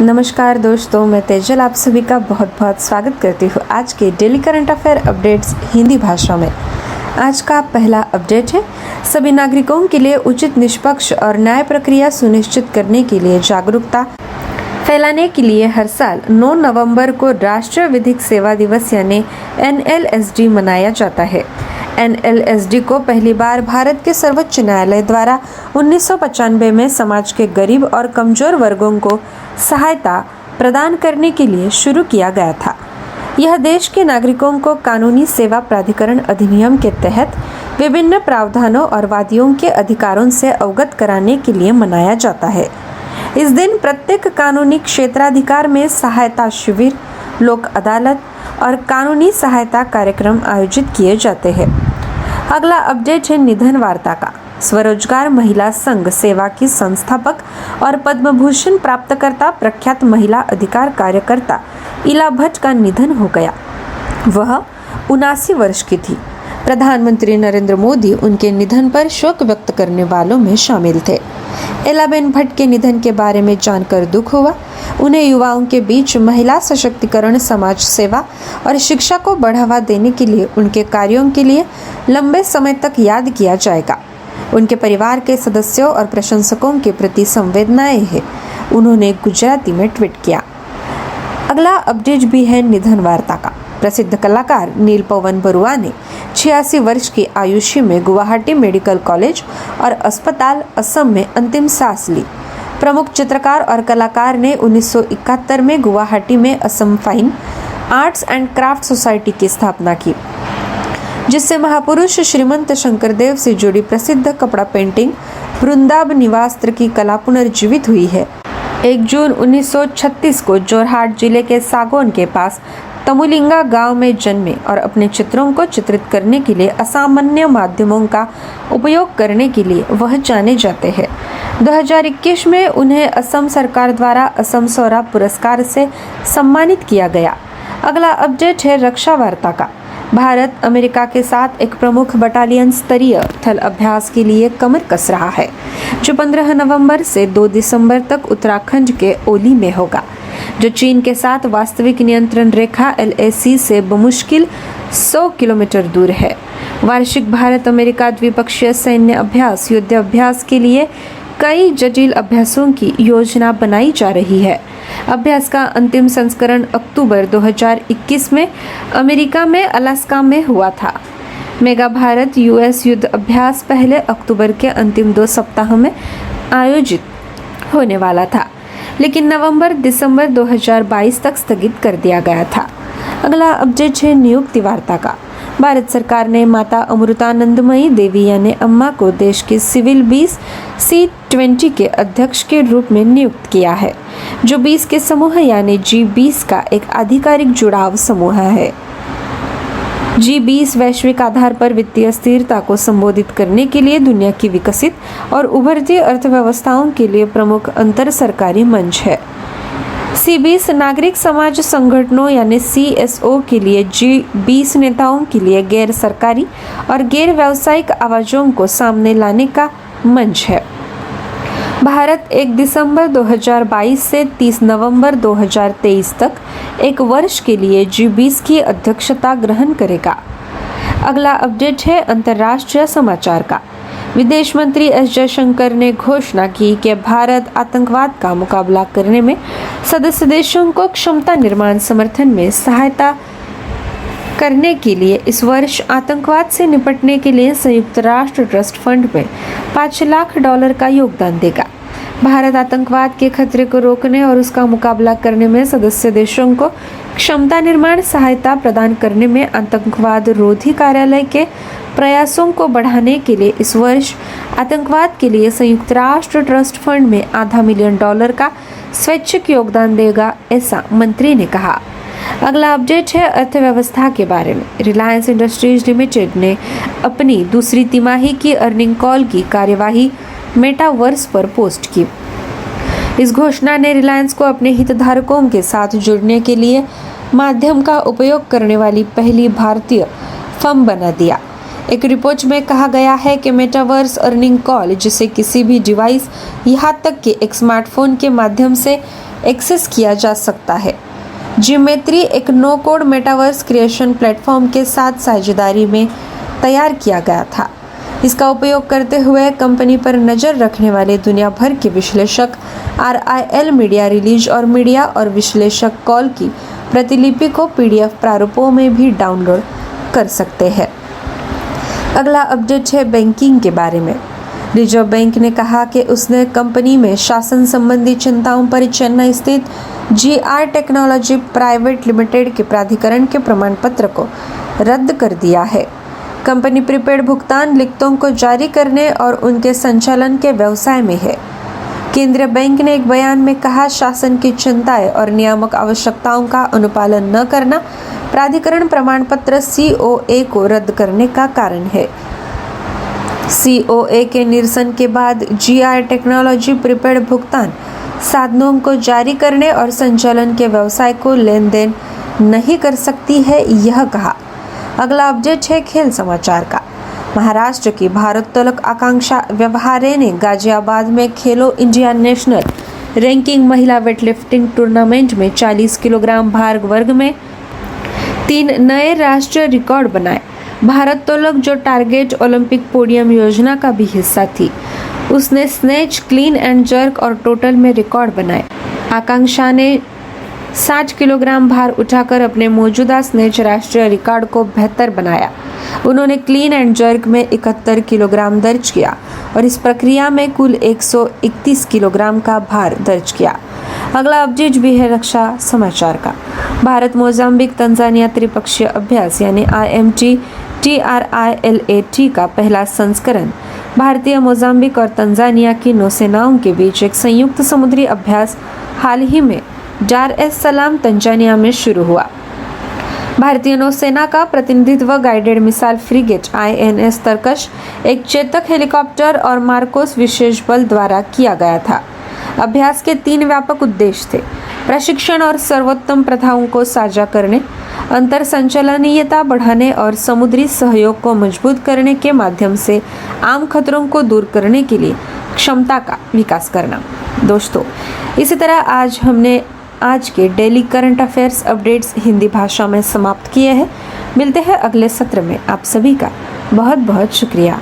नमस्कार दोस्तों, मैं तेजल आप सभी का बहुत बहुत स्वागत करती हूँ आज के daily current affair updates Hindi भाषा में। आज का पहला अपडेट है, सभी नागरिकों के लिए उचित, निष्पक्ष और न्याय प्रक्रिया सुनिश्चित करने के लिए जागरूकता फैलाने के लिए हर साल 9 नवंबर को राष्ट्रीय विधिक सेवा दिवस यानी NLSD मनाया जाता है। NLSD को पहली बार भारत के सर्वोच्च न्यायालय द्वारा 1995 में समाज के गरीब और कमजोर वर्गों को सहायता प्रदान करने के लिए शुरू किया गया था। यह देश के नागरिकों को कानूनी सेवा प्राधिकरण अधिनियम के तहत विभिन्न प्रावधानों और वादियों के अधिकारों से अवगत कराने के लिए मनाया जाता है। इस दिन प्रत्येक कानूनी क्षेत्राधिकार में सहायता शिविर, लोक अदालत और कानूनी सहायता कार्यक्रम आयोजित किए जाते हैं। अगला अपडेट है निधन वार्ता का। स्वरोजगार महिला संघ सेवा की संस्थापक और पद्म भूषण प्राप्तकर्ता प्रख्यात महिला अधिकार कार्यकर्ता इला भट्ट का निधन हो गया। वह 79 वर्ष की थी। प्रधानमंत्री नरेंद्र मोदी उनके निधन पर शोक व्यक्त करने वालों में शामिल थे। इलाबेन भट्ट के निधन के बारे में जानकर दुख हुआ। उन्हें युवाओं के बीच महिला सशक्तिकरण, समाज सेवा और शिक्षा को बढ़ावा देने के लिए उनके कार्यों के लिए लंबे समय तक याद किया जाएगा। उनके परिवार के सदस्यों और प्रशंसकों के प्रति संवेदनाएं हैं, उन्होंने गुजराती में ट्वीट किया। अगला अपडेट भी है निधन वार्ता का। प्रसिद्ध कलाकार नील पवन बरुआ ने 86 वर्ष की आयुष्य में गुवाहाटी मेडिकल कॉलेज और अस्पताल असम में अंतिम सांस ली। प्रमुख चित्रकार और कलाकार ने 1971 में गुवाहाटी में Assam fine arts and craft society की स्थापना की, जिससे श्रीमंत शंकरदेव से जुड़ी प्रसिद्ध कपड़ा पेंटिंग वृंदाब निवास्त्र की कला पुनर्जीवित हुई है। 1 जून 1936 को जोरहाट जिले के सागौन के पास तमुलिंगा गांव में जन्मे और अपने चित्रों को चित्रित करने के लिए असामान्य माध्यमों का उपयोग करने के लिए वह जाने जाते हैं। 2021 में उन्हें असम सरकार द्वारा असम सौरा पुरस्कार से सम्मानित किया गया। अगला अपडेट है रक्षा वार्ता का। भारत अमेरिका के साथ एक प्रमुख बटालियन स्तरीय थल अभ्यास के लिए कमर कस रहा है, जो 15 नवंबर से 2 दिसंबर तक उत्तराखंड के ओली में होगा, जो चीन के साथ वास्तविक नियंत्रण रेखा LAC से बमुश्किल 100 किलोमीटर दूर है। वार्षिक भारत अमेरिका द्विपक्षीय सैन्य अभ्यास युद्ध अभ्यास के लिए कई जटिल अभ्यासों की योजना बनाई जा रही है। अभ्यास का अंतिम संस्करण अक्टूबर 2021 में अमेरिका में अलास्का में हुआ था। मेगा भारत US युद्ध अभ्यास पहले अक्टूबर के अंतिम 2 सप्ताह में आयोजित होने वाला था, लेकिन नवंबर-दिसंबर 2022 तक स्थगित कर दिया गया था। अगला अपडेट है नियुक्ति वार्ता का। भारत सरकार ने माता अमृतानंदमयी देवी यानी अम्मा को देश के सिविल 20 C20 के अध्यक्ष के रूप में नियुक्त किया है, जो 20 के समूह यानी G20 का एक आधिकारिक जुड़ाव समूह है। G20 वैश्विक आधार पर वित्तीय स्थिरता को संबोधित करने के लिए दुनिया की विकसित और उभरती अर्थव्यवस्थाओं के लिए प्रमुख अंतर सरकारी मंच है। C20 नागरिक समाज संगठनों यानी CSO के लिए G20 नेताओं के लिए गैर सरकारी और गैर व्यावसायिक आवाजों को सामने लाने का मंच है। भारत 1 दिसंबर 2022 से 30 नवंबर 2023 तक एक वर्ष के लिए G20 की अध्यक्षता ग्रहण करेगा। अगला अपडेट है अंतर्राष्ट्रीय समाचार का। विदेश मंत्री S जयशंकर ने घोषणा की कि भारत आतंकवाद का मुकाबला करने में सदस्य देशों को क्षमता निर्माण समर्थन में सहायता करने के लिए इस वर्ष आतंकवाद से निपटने के लिए संयुक्त राष्ट्र ट्रस्ट फंड में $5 लाख का योगदान देगा। भारत आतंकवाद के खतरे को रोकने और उसका मुकाबला करने में सदस्य देशों को क्षमता निर्माण सहायता प्रदान करने में आतंकवाद रोधी कार्यालय के प्रयासों को बढ़ाने के लिए इस वर्ष आतंकवाद के लिए संयुक्त राष्ट्र ट्रस्ट फंड में $500,000 का स्वैच्छिक योगदान देगा, ऐसा मंत्री ने कहा। अगला अपडेट है अर्थव्यवस्था के बारे में। रिलायंस इंडस्ट्रीज लिमिटेड ने अपनी दूसरी तिमाही की अर्निंग कॉल की कार्यवाही मेटावर्स पर पोस्ट की। इस घोषणा ने रिलायंस को अपने हितधारकों के साथ जुड़ने के लिए माध्यम का उपयोग करने वाली पहली भारतीय फर्म बना दिया। एक रिपोर्ट में कहा गया है कि मेटावर्स अर्निंग कॉल, जिसे किसी भी डिवाइस यहाँ तक कि एक स्मार्टफोन के माध्यम से एक्सेस किया जा सकता है, जियोमेट्री एक no code metaverse creation platform के साथ साझेदारी में तैयार किया गया था। इसका उपयोग करते हुए कंपनी पर नज़र रखने वाले दुनिया भर के विश्लेषक RIL मीडिया रिलीज और मीडिया और विश्लेषक कॉल की प्रतिलिपि को PDF प्रारूपों में भी डाउनलोड कर सकते हैं। अगला अपडेट है बैंकिंग के बारे में। रिजर्व बैंक ने कहा कि उसने कंपनी में शासन संबंधी चिंताओं पर चेन्नई स्थित GR टेक्नोलॉजी प्राइवेट लिमिटेड के प्राधिकरण के प्रमाण पत्र को रद्द कर दिया है। कंपनी प्रीपेड भुगतान लिखतों को जारी करने और उनके संचालन के व्यवसाय में है। केंद्रीय बैंक ने एक बयान में कहा, शासन की चिंताएं और नियामक आवश्यकताओं का अनुपालन न करना प्राधिकरण प्रमाण पत्र COA को रद्द करने का कारण है। COA के निरसन के बाद GR टेक्नोलॉजी प्रीपेड भुगतान साधनों को जारी करने और संचालन के व्यवसाय को लेन देन नहीं कर सकती है, यह कहा। अगला अपडेट है खेल समाचार का। महाराष्ट्र की भारोत्तोलक आकांक्षा व्यवहारे ने गाजियाबाद में खेलो इंडिया नेशनल रैंकिंग महिला वेटलिफ्टिंग टूर्नामेंट में 40 किलोग्राम भार वर्ग में 3 नए राष्ट्रीय रिकॉर्ड बनाए। भारोत्तोलक, जो टारगेट ओलंपिक पोडियम योजना का भी हिस्सा थी, उसने स्नेच, क्लीन एंड जर्क और टोटल में रिकॉर्ड बनाए। आकांक्षा ने 60 किलोग्राम भार उठाकर अपने मौजूदा स्नेच राष्ट्रीय रिकॉर्ड को बेहतर बनाया। उन्होंने क्लीन एंड जर्क में 71 किलोग्राम दर्ज किया और इस प्रक्रिया में कुल 131 किलोग्राम का भार दर्ज किया। अगला अपडेट भी है रक्षा समाचार का। भारत मोजाम्बिक तंजानिया त्रिपक्षीय अभ्यास यानी IMT-TRILAT का पहला संस्करण भारतीय मोजाम्बिक और तंजानिया की नौसेनाओं के बीच एक संयुक्त समुद्री अभ्यास हाल ही में डार एस सलाम तंजानिया में शुरू हुआ। भारतीय नौसेना का प्रतिनिधित्व गाइडेड मिसाइल फ्रिगेट INS तरकश, एक चेतक हेलीकॉप्टर और मार्कोस विशेष बल द्वारा किया गया था। अभ्यास के 3 व्यापक उद्देश्य थे: प्रशिक्षण और सर्वोत्तम प्रथाओं को साझा करने, अंतर संचालनीयता बढ़ाने और समुद्री सहयोग को मजबूत करने के माध्यम से आम खतरों को दूर करने के लिए क्षमता का विकास करना। दोस्तों, इसी तरह आज हमने आज के daily current affairs updates Hindi भाषा में समाप्त किए हैं। मिलते हैं अगले सत्र में। आप सभी का बहुत बहुत शुक्रिया।